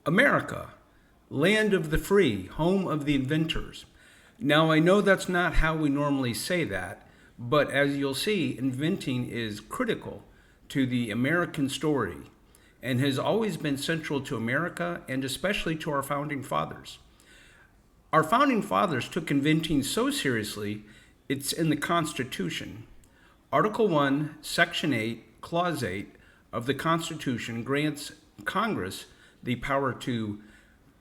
America, land of the free, home of the inventors. Now, I know that's not how we normally say that, but as you'll see, inventing is critical to the American story and has always been central to America and especially to our founding fathers. Our founding fathers took inventing so seriously, it's in the Constitution. Article 1, Section 8, Clause 8 of the Constitution grants Congress the power to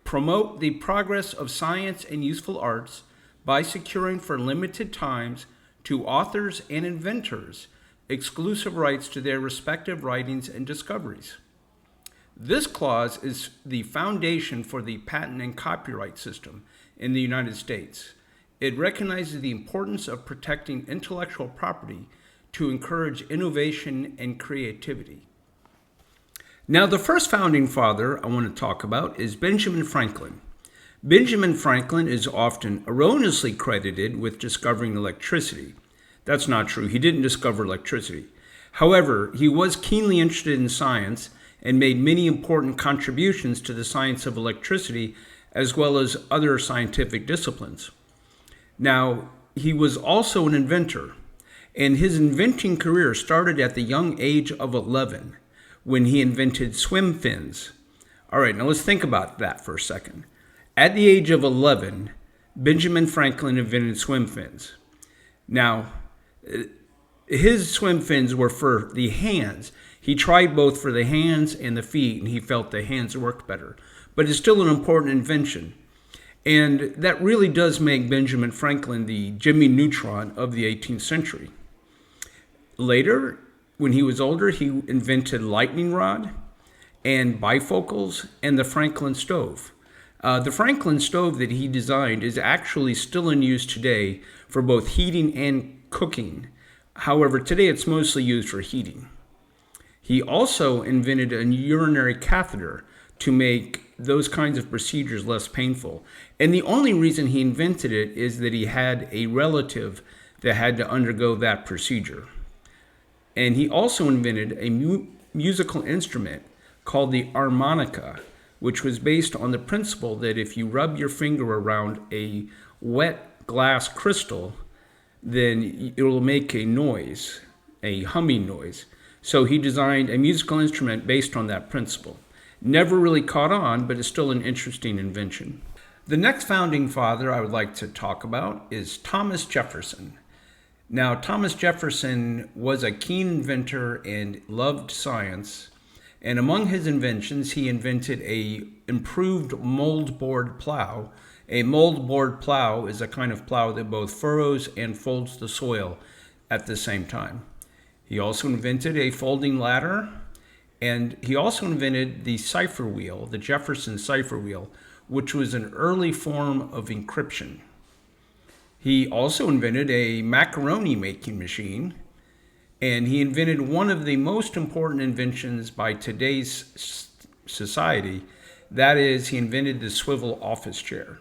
promote the progress of science and useful arts by securing for limited times to authors and inventors exclusive rights to their respective writings and discoveries. This clause is the foundation for the patent and copyright system in the United States. It recognizes the importance of protecting intellectual property to encourage innovation and creativity. Now, the first founding father I want to talk about is Benjamin Franklin. Benjamin Franklin is often erroneously credited with discovering electricity. That's not true. He didn't discover electricity. However, he was keenly interested in science and made many important contributions to the science of electricity as well as other scientific disciplines. Now, he was also an inventor, and his inventing career started at the young age of 11 when he invented swim fins. All right, now let's think about that for a second. At the age of 11, Benjamin Franklin invented swim fins. Now, his swim fins were for the hands. He tried both for the hands and the feet, and he felt the hands worked better. But it's still an important invention. And that really does make Benjamin Franklin the Jimmy Neutron of the 18th century. Later, when he was older, he invented lightning rod and bifocals and the Franklin stove. The Franklin stove that he designed is actually still in use today for both heating and cooking. However, today it's mostly used for heating. He also invented a urinary catheter to make those kinds of procedures less painful. And the only reason he invented it is that he had a relative that had to undergo that procedure. And he also invented a musical instrument called the harmonica, which was based on the principle that if you rub your finger around a wet glass crystal, then it will make a noise, a humming noise. So he designed a musical instrument based on that principle. Never really caught on, but it's still an interesting invention. The next founding father I would like to talk about is Thomas Jefferson. Now, Thomas Jefferson was a keen inventor and loved science. And among his inventions, he invented an improved moldboard plow. A moldboard plow is a kind of plow that both furrows and folds the soil at the same time. He also invented a folding ladder, and he also invented the cipher wheel, the Jefferson cipher wheel, which was an early form of encryption. He also invented a macaroni making machine, and he invented one of the most important inventions by today's society. That is, he invented the swivel office chair.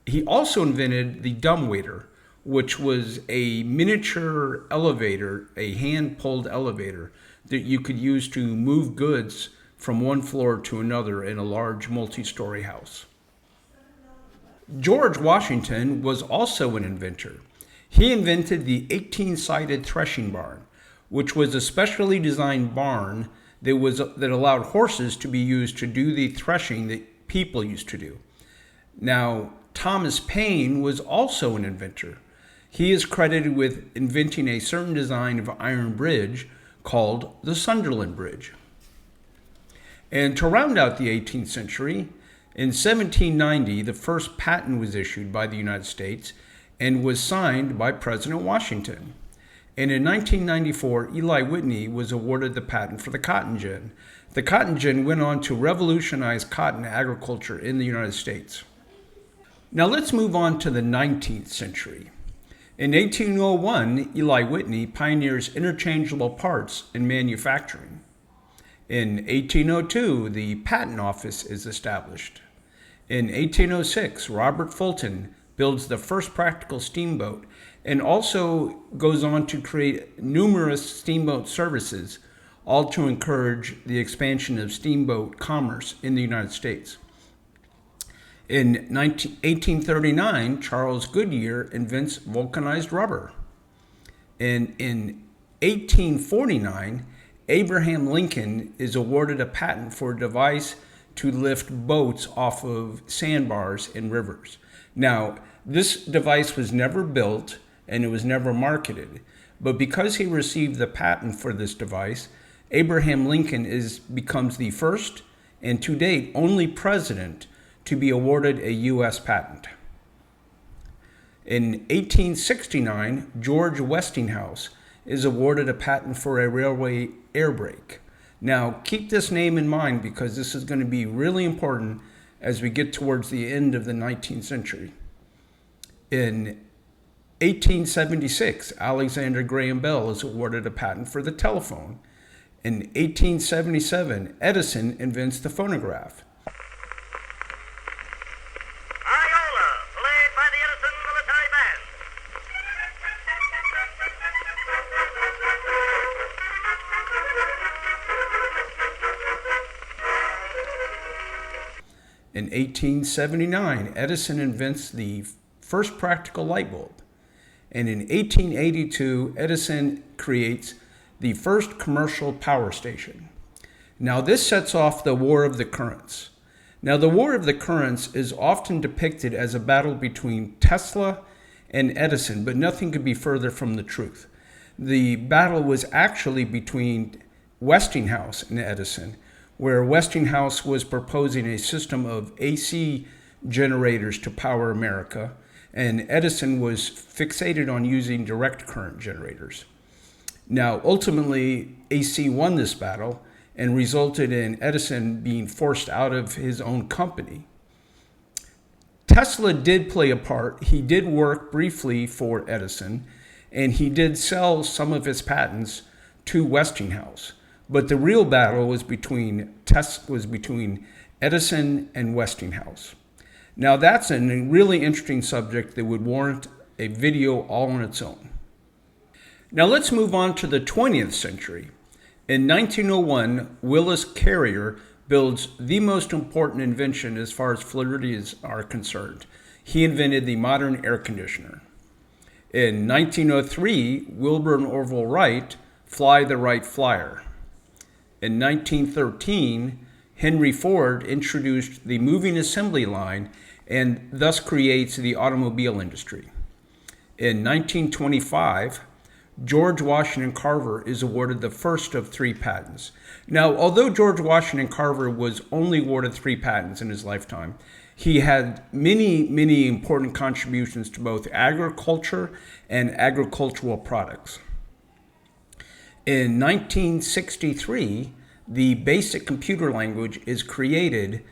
He also invented the dumbwaiter, which was a miniature elevator, a hand-pulled elevator that you could use to move goods from one floor to another in a large multi-story house. George Washington was also an inventor. He invented the 18-sided threshing barn, which was a specially designed barn that allowed horses to be used to do the threshing that people used to do. Now, Thomas Paine was also an inventor. He is credited with inventing a certain design of iron bridge called the Sunderland Bridge. And to round out the 18th century, in 1790, the first patent was issued by the United States and was signed by President Washington. And in 1994, Eli Whitney was awarded the patent for the cotton gin. The cotton gin went on to revolutionize cotton agriculture in the United States. Now let's move on to the 19th century. In 1801, Eli Whitney pioneers interchangeable parts in manufacturing. In 1802, the Patent Office is established. In 1806, Robert Fulton builds the first practical steamboat and also goes on to create numerous steamboat services, all to encourage the expansion of steamboat commerce in the United States. In 1839, Charles Goodyear invents vulcanized rubber. And in 1849, Abraham Lincoln is awarded a patent for a device to lift boats off of sandbars in rivers. Now, this device was never built and it was never marketed, but because he received the patent for this device, Abraham Lincoln becomes the first and to date only president to be awarded a U.S. patent. In 1869, George Westinghouse is awarded a patent for a railway air brake. Now, keep this name in mind because this is going to be really important as we get towards the end of the 19th century. In 1876, Alexander Graham Bell is awarded a patent for the telephone. In 1877, Edison invents the phonograph. Iola, played by the Edison Military Band. In 1879, Edison invents the first practical light bulb. And in 1882, Edison creates the first commercial power station. Now, this sets off the War of the Currents. Now, the War of the Currents is often depicted as a battle between Tesla and Edison, but nothing could be further from the truth. The battle was actually between Westinghouse and Edison, where Westinghouse was proposing a system of AC generators to power America, and Edison was fixated on using direct current generators. Now, ultimately, AC won this battle and resulted in Edison being forced out of his own company. Tesla did play a part. He did work briefly for Edison, and he did sell some of his patents to Westinghouse. But the real battle was between Edison and Westinghouse. Now, that's a really interesting subject that would warrant a video all on its own. Now, let's move on to the 20th century. In 1901, Willis Carrier builds the most important invention as far as floridias are concerned. He invented the modern air conditioner. In 1903, Wilbur and Orville Wright fly the Wright Flyer. In 1913, Henry Ford introduced the moving assembly line and thus creates the automobile industry. In 1925, George Washington Carver is awarded the first of 3 patents. Now, although George Washington Carver was only awarded 3 patents in his lifetime, he had many important contributions to both agriculture and agricultural products. In 1963, the basic computer language is created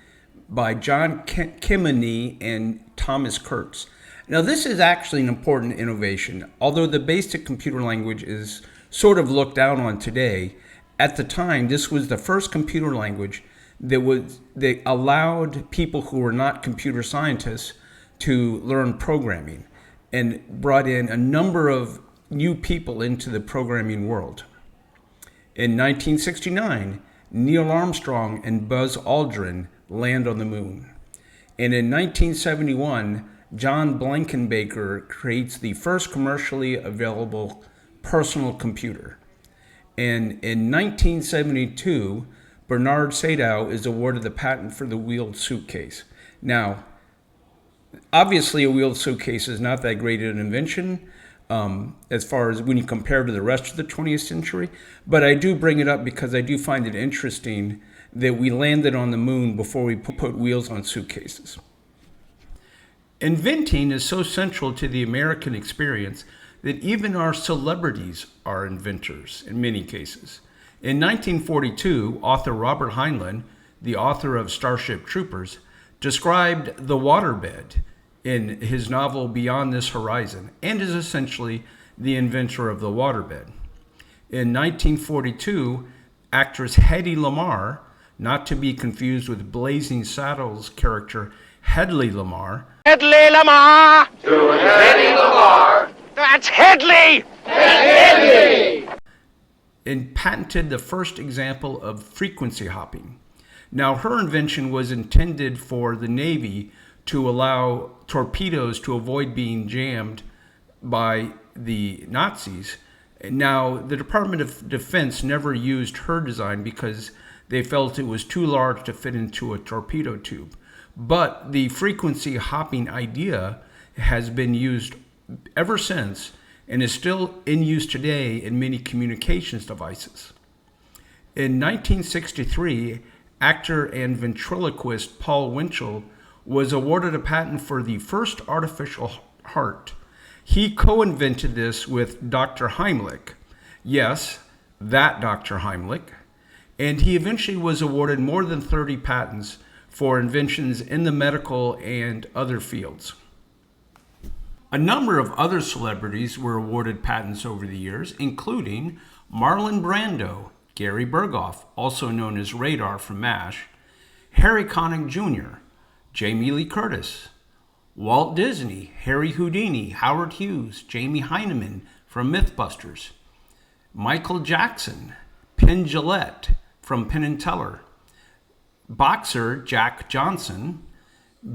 by John Kemeny and Thomas Kurtz. Now, this is actually an important innovation. Although the basic computer language is sort of looked down on today, at the time, this was the first computer language that allowed people who were not computer scientists to learn programming and brought in a number of new people into the programming world. In 1969, Neil Armstrong and Buzz Aldrin land on the moon. And in 1971, John Blankenbaker creates the first commercially available personal computer. And in 1972, Bernard Sadow is awarded the patent for the wheeled suitcase. Now, obviously a wheeled suitcase is not that great an invention as far as when you compare to the rest of the 20th century, but I do bring it up because I do find it interesting that we landed on the moon before we put wheels on suitcases. Inventing is so central to the American experience that even our celebrities are inventors in many cases. In 1942, author Robert Heinlein, the author of Starship Troopers, described the waterbed in his novel Beyond This Horizon and is essentially the inventor of the waterbed. In 1942, actress Hedy Lamarr, not to be confused with Blazing Saddles character Hedley Lamarr. Hedley Lamarr! To Hedley Lamarr! That's Hedley! Hedley! and patented the first example of frequency hopping. Now, her invention was intended for the Navy to allow torpedoes to avoid being jammed by the Nazis. Now, the Department of Defense never used her design because they felt it was too large to fit into a torpedo tube. But the frequency hopping idea has been used ever since and is still in use today in many communications devices. In 1963, actor and ventriloquist Paul Winchell was awarded a patent for the first artificial heart. He co-invented this with Dr. Heimlich. Yes, that Dr. Heimlich. And he eventually was awarded more than 30 patents for inventions in the medical and other fields. A number of other celebrities were awarded patents over the years, including Marlon Brando, Gary Berghoff, also known as Radar from MASH, Harry Connick Jr., Jamie Lee Curtis, Walt Disney, Harry Houdini, Howard Hughes, Jamie Heineman from Mythbusters, Michael Jackson, Penn Jillette from Penn and Teller, boxer Jack Johnson,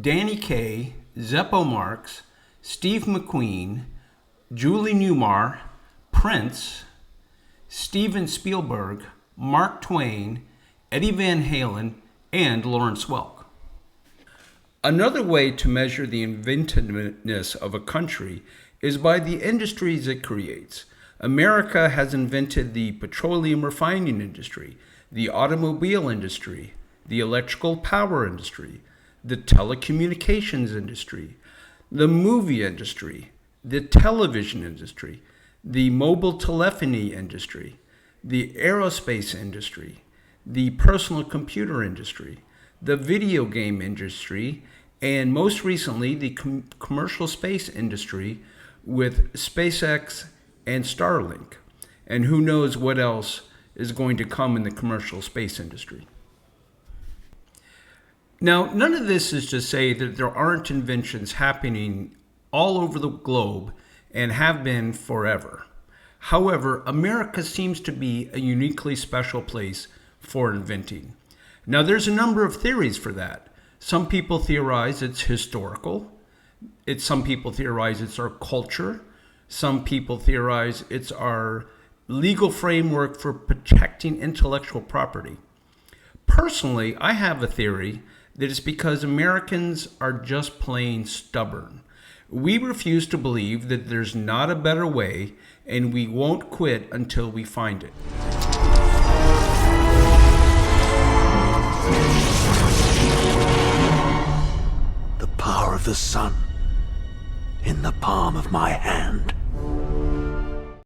Danny Kaye, Zeppo Marx, Steve McQueen, Julie Newmar, Prince, Steven Spielberg, Mark Twain, Eddie Van Halen, and Lawrence Welk. Another way to measure the inventiveness of a country is by the industries it creates. America has invented the petroleum refining industry, the automobile industry, the electrical power industry, the telecommunications industry, the movie industry, the television industry, the mobile telephony industry, the aerospace industry, the personal computer industry, the video game industry, and most recently the commercial space industry with SpaceX and Starlink. And who knows what else is going to come in the commercial space industry. Now, none of this is to say that there aren't inventions happening all over the globe and have been forever. However, America seems to be a uniquely special place for inventing. Now, there's a number of theories for that. Some people theorize it's historical. Some people theorize it's our culture. Some people theorize it's our legal framework for protecting intellectual property. Personally, I have a theory that it's because Americans are just plain stubborn. We refuse to believe that there's not a better way, and we won't quit until we find it. The power of the sun in the palm of my hand.